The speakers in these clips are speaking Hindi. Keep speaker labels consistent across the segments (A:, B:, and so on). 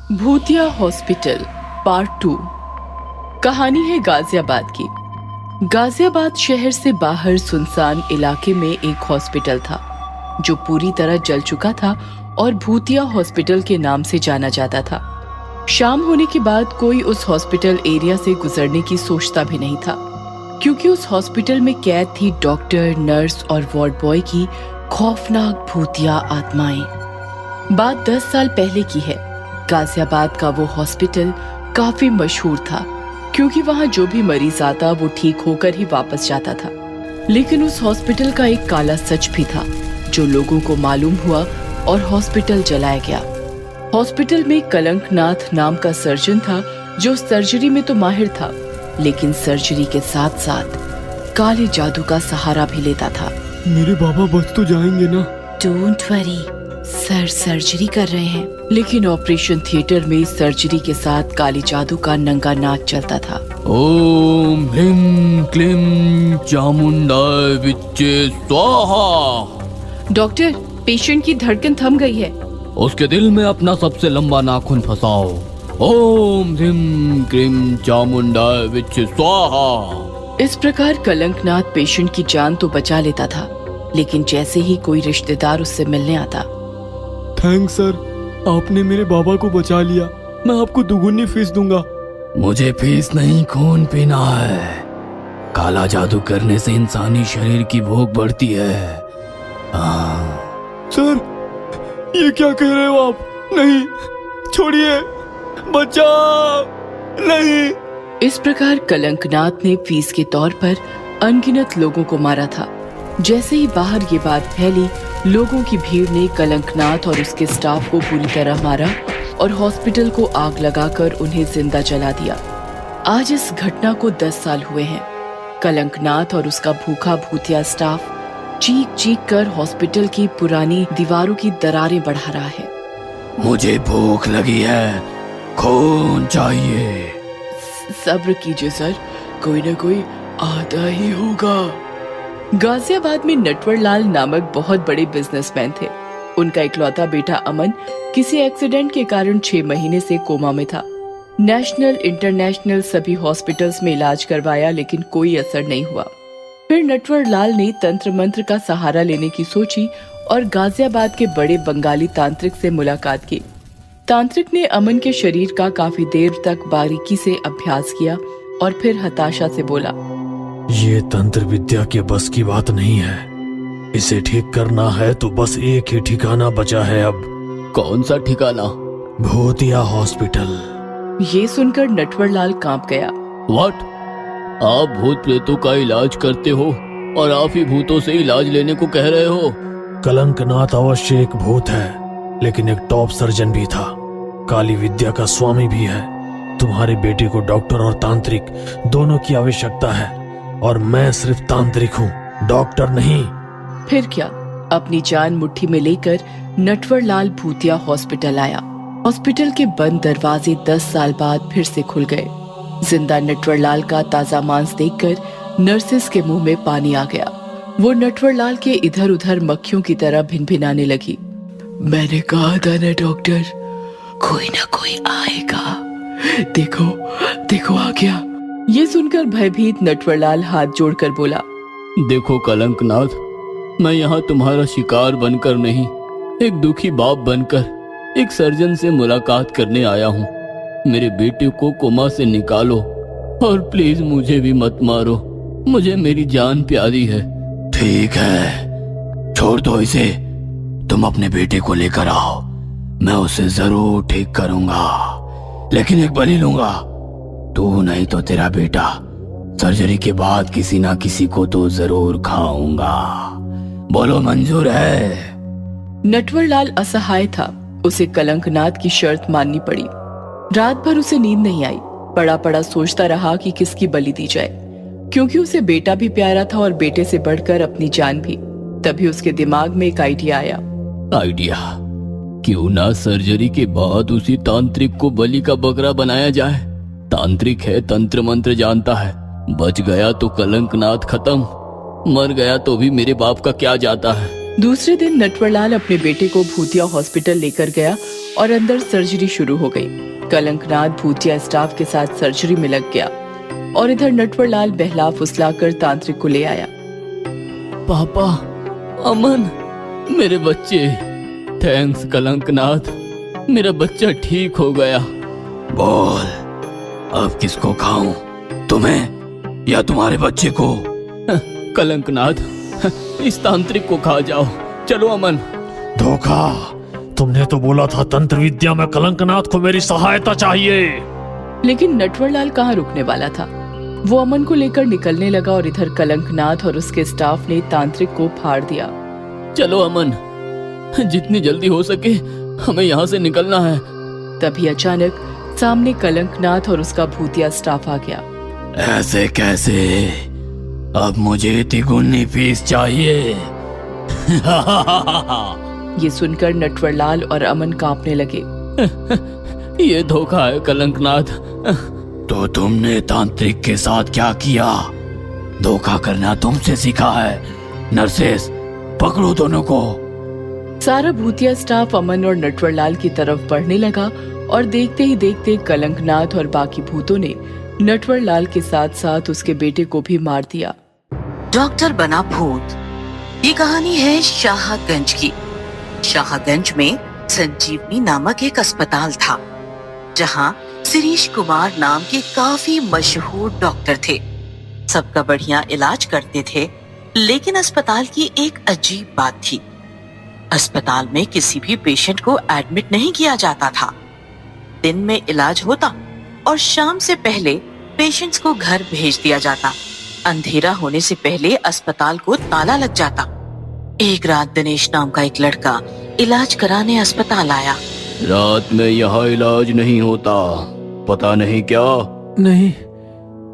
A: भूतिया हॉस्पिटल पार्ट 2। कहानी है गाजियाबाद की। गाजियाबाद शहर से बाहर सुनसान इलाके में एक हॉस्पिटल था जो पूरी तरह जल चुका था और भूतिया हॉस्पिटल के नाम से जाना जाता था। शाम होने के बाद कोई उस हॉस्पिटल एरिया से गुजरने की सोचता भी नहीं था, क्योंकि उस हॉस्पिटल में कैद थी डॉक्टर, नर्स और वार्ड बॉय की खौफनाक भूतिया आत्माएं। बात 10 साल पहले की है। गाजियाबाद का वो हॉस्पिटल काफी मशहूर था, क्योंकि वहाँ जो भी मरीज आता वो ठीक होकर ही वापस जाता था। लेकिन उस हॉस्पिटल का एक काला सच भी था जो लोगों को मालूम हुआ और हॉस्पिटल जलाया गया। हॉस्पिटल में कलंकनाथ नाम का सर्जन था जो सर्जरी में तो माहिर था, लेकिन सर्जरी के साथ साथ काले जादू का सहारा भी लेता था।
B: मेरे बाबा बच तो जाएंगे ना?
A: डोंट वरी सर, सर्जरी कर रहे हैं। लेकिन ऑपरेशन थिएटर में सर्जरी के साथ काली जादू का नंगा नाच चलता था।
B: ओम ह्रीं क्लीं चामुंडाय विच्चे स्वाहा।
A: डॉक्टर, पेशेंट की धड़कन थम गई है।
B: उसके दिल में अपना सबसे लंबा नाखून फंसाओ। ओम ह्रीं क्लीं चामुंडाय विच्चे स्वाहा।
A: इस प्रकार कलंकनाथ पेशेंट की जान तो बचा लेता था, लेकिन जैसे ही कोई रिश्तेदार उससे मिलने आता,
B: थैंक्स सर, आपने मेरे बाबा को बचा लिया। मैं आपको दुगुनी फीस दूंगा। मुझे फीस नहीं, खून पीना है। काला जादू करने से इंसानी शरीर की भूख बढ़ती है। सर, ये क्या कह रहे हो आप? नहीं, छोड़िए, बचाओ, नहीं।
A: इस प्रकार कलंकनाथ ने फीस के तौर पर अनगिनत लोगों को मारा था। जैसे ही बाहर ये बात फैली, लोगों की भीड़ ने कलंकनाथ और उसके स्टाफ को पूरी तरह मारा और हॉस्पिटल को आग लगाकर उन्हें जिंदा जला दिया। आज इस घटना को 10 साल हुए हैं। कलंकनाथ और उसका भूखा भूतिया स्टाफ चीख चीख कर हॉस्पिटल की पुरानी दीवारों की दरारें बढ़ा रहा है।
B: मुझे भूख लगी है, खून चाहिए।
A: सब्र कीजिए सर, कोई न कोई आता ही होगा। गाजियाबाद में नटवरलाल नामक बहुत बड़े बिजनेसमैन थे। उनका इकलौता बेटा अमन किसी एक्सीडेंट के कारण 6 महीने से कोमा में था। नेशनल इंटरनेशनल सभी हॉस्पिटल्स में इलाज करवाया, लेकिन कोई असर नहीं हुआ। फिर नटवरलाल ने तंत्र मंत्र का सहारा लेने की सोची और गाजियाबाद के बड़े बंगाली तांत्रिक से मुलाकात की। तांत्रिक ने अमन के शरीर का काफी देर तक बारीकी से अभ्यास किया और फिर हताशा से बोला,
B: ये तंत्र विद्या के बस की बात नहीं है। इसे ठीक करना है तो बस एक ही ठिकाना बचा है अब। कौन सा ठिकाना? भूतिया हॉस्पिटल।
A: ये सुनकर नटवरलाल कांप गया।
B: व्हाट? आप भूत प्रेतों का इलाज करते हो और आप ही भूतों से इलाज लेने को कह रहे हो? कलंकनाथ अवश्य एक भूत है, लेकिन एक टॉप सर्जन भी था। काली विद्या का स्वामी भी है। तुम्हारे बेटे को डॉक्टर और तांत्रिक दोनों की आवश्यकता है, और मैं सिर्फ तांत्रिक हूँ, डॉक्टर नहीं।
A: फिर क्या, अपनी जान मुट्ठी में लेकर नटवरलाल भूतिया हॉस्पिटल आया। हॉस्पिटल के बंद दरवाजे 10 साल बाद फिर से खुल गए। जिंदा नटवरलाल का ताजा मांस देखकर नर्सेस के मुंह में पानी आ गया। वो नटवरलाल के इधर उधर मक्खियों की तरह भिनभिनाने लगी। मैंने कहा था ना डॉक्टर, कोई ना कोई आएगा। देखो देखो, आ गया। ये सुनकर भयभीत नटवरलाल हाथ जोड़कर बोला,
B: देखो कलंकनाथ, मैं यहाँ तुम्हारा शिकार बनकर नहीं, एक दुखी बाप बनकर एक सर्जन से मुलाकात करने आया हूँ। मेरे बेटे को कोमा से निकालो और प्लीज मुझे भी मत मारो। मुझे मेरी जान प्यारी है। ठीक है, छोड़ दो इसे। तुम अपने बेटे को लेकर आओ, मैं उसे जरूर ठीक करूंगा, लेकिन एक बलि लूंगा। तू नहीं तो तेरा बेटा। सर्जरी के बाद किसी ना किसी को तो जरूर खाऊंगा। बोलो, मंजूर है?
A: नटवरलाल असहाय था। उसे कलंकनाथ की शर्त माननी पड़ी। रात भर उसे नींद नहीं आई। पड़ा पड़ा सोचता रहा कि किसकी बलि दी जाए, क्योंकि उसे बेटा भी प्यारा था और बेटे से बढ़कर अपनी जान भी। तभी उसके दिमाग में एक आइडिया आया।
B: आइडिया? क्यों ना सर्जरी के बाद उसी तांत्रिक को बलि का बकरा बनाया जाए। तांत्रिक है, तंत्र मंत्र जानता है। बच गया तो कलंकनाथ खत्म, मर गया तो भी मेरे बाप का क्या जाता है।
A: दूसरे दिन नटवरलाल अपने बेटे को भूतिया हॉस्पिटल लेकर गया और अंदर सर्जरी शुरू हो गई। कलंकनाथ भूतिया स्टाफ के साथ सर्जरी में लग गया और इधर नटवरलाल बहला फुसलाकर तांत्रिक को ले आया।
B: पापा, अमन, मेरे बच्चे। थैंक्स कलंकनाथ, मेरा बच्चा ठीक हो गया। बोल, अब किसको खाऊं, तुम्हें या तुम्हारे बच्चे को? कलंकनाथ, इस तांत्रिक को खा जाओ। चलो अमन।
C: धोखा, तुमने तो बोला था तंत्र विद्या में कलंकनाथ को मेरी सहायता चाहिए।
A: लेकिन नटवरलाल कहाँ रुकने वाला था। वो अमन को लेकर निकलने लगा और इधर कलंकनाथ और उसके स्टाफ ने तांत्रिक को फाड़ दिया।
B: चलो अमन, जितनी जल्दी हो सके हमें यहाँ से निकलना है।
A: तभी अचानक सामने कलंकनाथ और उसका भूतिया स्टाफ आ गया।
B: ऐसे कैसे? अब मुझे तिगुनी फीस चाहिए।
A: ये सुनकर नटवरलाल और अमन कांपने लगे।
B: ये धोखा है कलंकनाथ। तो तुमने तांत्रिक के साथ क्या किया? धोखा करना तुमसे सीखा है। नर्सेस, पकड़ो दोनों को।
A: सारा भूतिया स्टाफ अमन और नटवरलाल की तरफ बढ़ने लगा और देखते ही देखते कलंकनाथ और बाकी भूतों ने नटवरलाल के साथ साथ उसके बेटे को भी मार दिया।
D: डॉक्टर बना भूत। ये कहानी है शाहगंज की। शाहगंज में संजीवनी नामक एक अस्पताल था, जहां शिरीष कुमार नाम के काफी मशहूर डॉक्टर थे। सबका बढ़िया इलाज करते थे, लेकिन अस्पताल की एक अजीब बात थी। अस्पताल में किसी भी पेशेंट को एडमिट नहीं किया जाता था। दिन में इलाज होता और शाम से पहले पेशेंट्स को घर भेज दिया जाता। अंधेरा होने से पहले अस्पताल को ताला लग जाता। एक रात दिनेश नाम का एक लड़का इलाज कराने अस्पताल आया।
B: रात में यहाँ इलाज नहीं होता, पता नहीं क्या?
C: नहीं,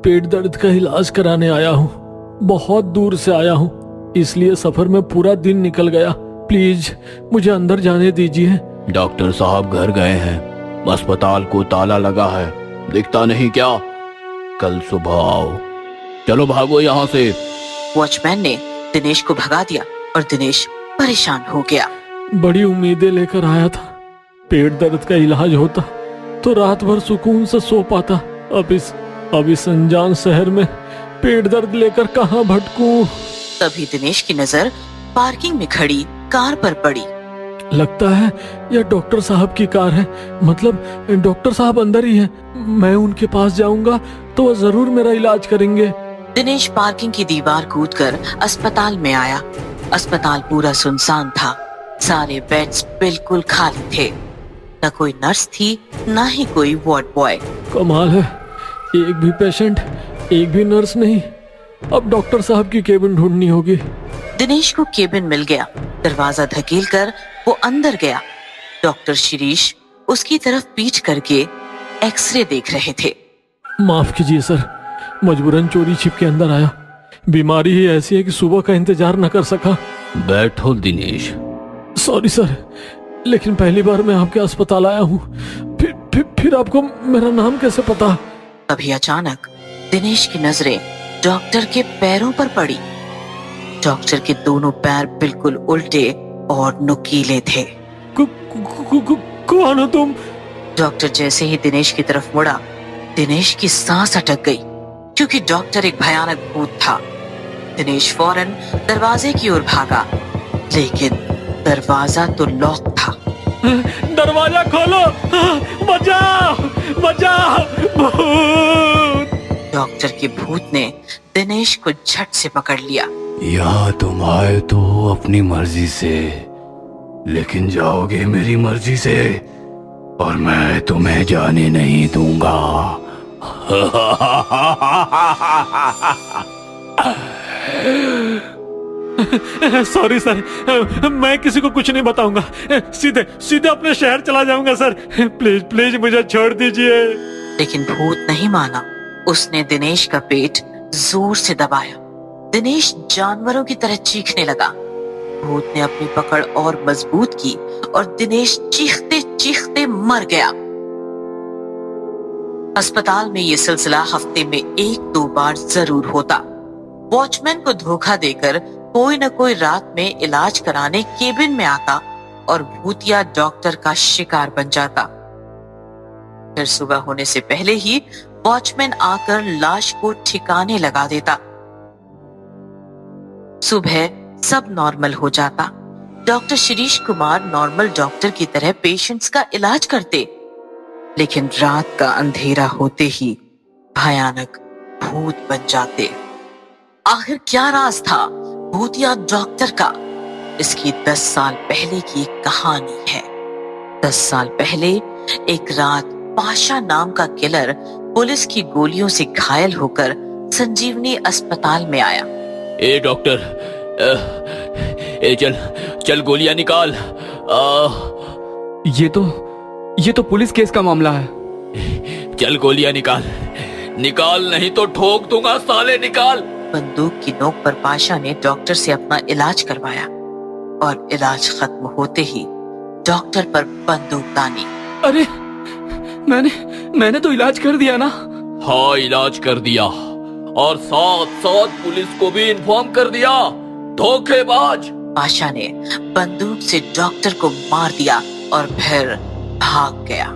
C: पेट दर्द का इलाज कराने आया हूँ। बहुत दूर से आया हूँ, इसलिए सफर में पूरा दिन निकल गया। प्लीज मुझे अंदर जाने दीजिए।
B: डॉक्टर साहब घर गए हैं, अस्पताल को ताला लगा है, दिखता नहीं क्या? कल सुबह आओ। चलो भागो यहाँ से।
D: वॉचमैन ने दिनेश को भगा दिया और दिनेश परेशान हो गया।
C: बड़ी उम्मीदें लेकर आया था, पेट दर्द का इलाज होता तो रात भर सुकून से सो पाता। अब इस अनजान शहर में पेट दर्द लेकर कहाँ भटकूं?
D: तभी दिनेश की नजर पार्किंग में खड़ी कार पर पड़ी।
C: लगता है यह डॉक्टर साहब की कार है, मतलब डॉक्टर साहब अंदर ही है। मैं उनके पास जाऊंगा तो वह जरूर मेरा इलाज करेंगे।
D: दिनेश पार्किंग की दीवार कूदकर अस्पताल में आया। अस्पताल पूरा सुनसान था, सारे बेड्स बिल्कुल खाली थे। न कोई नर्स थी, न ही कोई वार्ड बॉय।
C: कमाल है, एक भी पेशेंट, एक भी नर्स नहीं। अब डॉक्टर साहब की केबिन ढूंढनी होगी।
D: दिनेश को केबिन मिल गया। दरवाजा धकेलकर वो अंदर गया। डॉक्टर शिरीष उसकी तरफ पीठ करके एक्सरे देख रहे थे।
C: माफ कीजिए सर, मजबूरन चोरी छिप के अंदर आया। बीमारी ही ऐसी है कि सुबह का इंतजार न कर सका।
B: बैठो दिनेश।
C: सॉरी सर, लेकिन पहली बार मैं आपके अस्पताल आया हूँ। फिर आपको मेरा नाम कैसे पता?
D: अभी अचानक दिनेश की नजरें डॉक्टर के पैरों पर पड़ी। डॉक्टर के दोनों पैर बिल्कुल उल्टे और नुकीले थे।
C: कौन हो तुम?
D: डॉक्टर जैसे ही दिनेश की तरफ मुड़ा, दिनेश की सांस अटक गई, क्योंकि डॉक्टर एक भयानक भूत था। दिनेश फौरन दरवाजे की ओर भागा, लेकिन दरवाजा तो लॉक था।
C: दरवाजा खोलो, बचाओ, बचाओ, भूत!
D: डॉक्टर के भूत ने दिनेश को झट से पकड़ लिया।
B: यहाँ तुम आए तो अपनी मर्जी से, लेकिन जाओगे मेरी मर्जी से, और मैं तुम्हें जाने नहीं दूंगा।
C: सॉरी सर, मैं किसी को कुछ नहीं बताऊंगा। सीधे अपने शहर चला जाऊंगा सर। प्लीज प्लीज मुझे छोड़ दीजिए।
D: लेकिन भूत नहीं माना। उसने दिनेश का पेट जोर से दबाया। दिनेश जानवरों की तरह चीखने लगा। भूत ने अपनी पकड़ और मजबूत की और दिनेश चीखते चीखते मर गया। अस्पताल में ये सिलसिला हफ्ते में 1-2 बार जरूर होता। वॉचमैन को धोखा देकर कोई न कोई रात में इलाज कराने केबिन में आता और भूतिया डॉक्टर का शिकार बन जाता। फिर सुबह होने से पहले ही वॉचमैन आकर लाश को ठिकाने लगा देता। सुबह सब नॉर्मल हो जाता। Doctor Shirish Kumar normal doctor की तरह पेशेंट्स का इलाज करते, लेकिन रात का अंधेरा होते ही भयानक भूत बन जाते। आखिर क्या राज था भूतिया डॉक्टर का? इसकी 10 साल पहले की एक कहानी है। 10 साल पहले एक रात पाशा नाम का किलर पुलिस की गोलियों से घायल होकर संजीवनी अस्पताल में आया।
B: ए डॉक्टर, ए चल गोलियां निकाल।
E: ये तो पुलिस केस का मामला है।
B: चल गोलियां निकाल नहीं तो ठोक दूंगा साले, निकाल।
D: बंदूक की नोक पर पाशा ने डॉक्टर से अपना इलाज करवाया और इलाज खत्म होते ही डॉक्टर पर बंदूक तानी।
E: अरे मैंने तो इलाज कर दिया ना।
B: हाँ, इलाज कर दिया और साथ पुलिस को भी इन्फॉर्म कर दिया। धोखेबाज।
D: पाशा ने बंदूक से डॉक्टर को मार दिया और फिर भाग गया।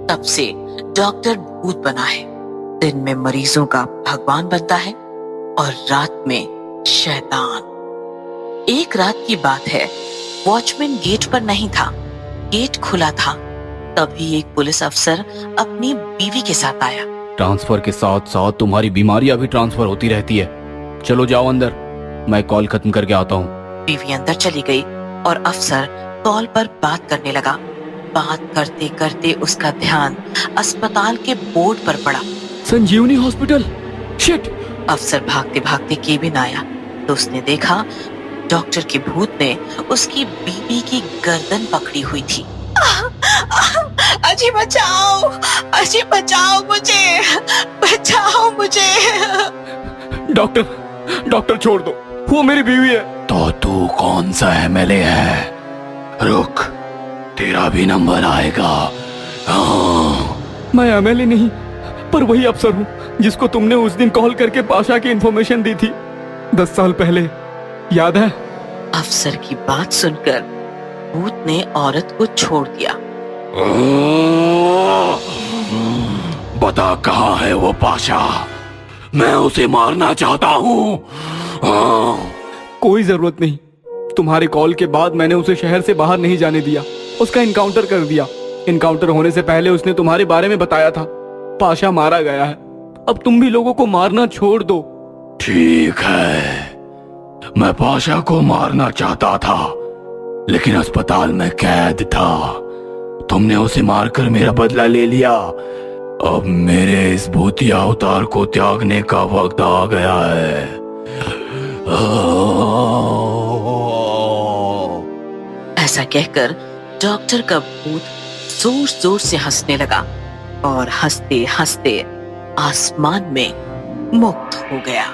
D: तब से डॉक्टर भूत बना है। दिन में मरीजों का भगवान बनता है और रात में शैतान। एक रात की बात है, वॉचमैन गेट पर नहीं था, गेट खुला था। तभी एक पुलिस अफसर अपनी बीवी के साथ आया।
E: ट्रांसफर के साथ साथ तुम्हारी बीमारियां भी ट्रांसफर होती रहती है। चलो जाओ अंदर, मैं कॉल खत्म करके आता हूँ।
D: बीवी अंदर चली गई और अफसर कॉल पर बात करने लगा। बात करते करते उसका ध्यान अस्पताल के बोर्ड पर पड़ा।
E: संजीवनी हॉस्पिटल। शिट।
D: अफसर भागते भागते केबिन आया तो उसने देखा डॉक्टर के भूत ने उसकी बीवी की गर्दन पकड़ी हुई थी। अजी बचाओ मुझे।
E: डॉक्टर छोड़ दो, वो मेरी बीवी है।
B: तो तू कौन सा एमएलए है? रुक, तेरा भी नंबर आएगा। हाँ।
E: मैं एमएलए नहीं, पर वही अफसर हूँ जिसको तुमने उस दिन कॉल करके पाशा की इंफॉर्मेशन दी थी 10 साल पहले, याद है?
D: अफसर की बात सुनकर भूत ने औरत को छोड़ दिया।
B: बता कहाँ है वो पाशा? मैं उसे मारना चाहता हूँ।
E: कोई जरूरत नहीं। तुम्हारे कॉल के बाद मैंने उसे शहर से बाहर नहीं जाने दिया, उसका इनकाउंटर कर दिया। इनकाउंटर होने से पहले उसने तुम्हारे बारे में बताया था। पाशा मारा गया है। अब तुम भी लोगों को मारना छोड़ दो।
B: ठीक है, मैं पाशा को मारना चाहता था, लेकिन अस्पताल में कैद था। तुमने उसे मारकर मेरा बदला ले लिया। अब मेरे इस भूतिया अवतार को त्यागने का वक्त आ गया है।
D: ऐसा कहकर डॉक्टर का भूत जोर जोर से हंसने लगा और हंसते हंसते आसमान में मुक्त हो गया।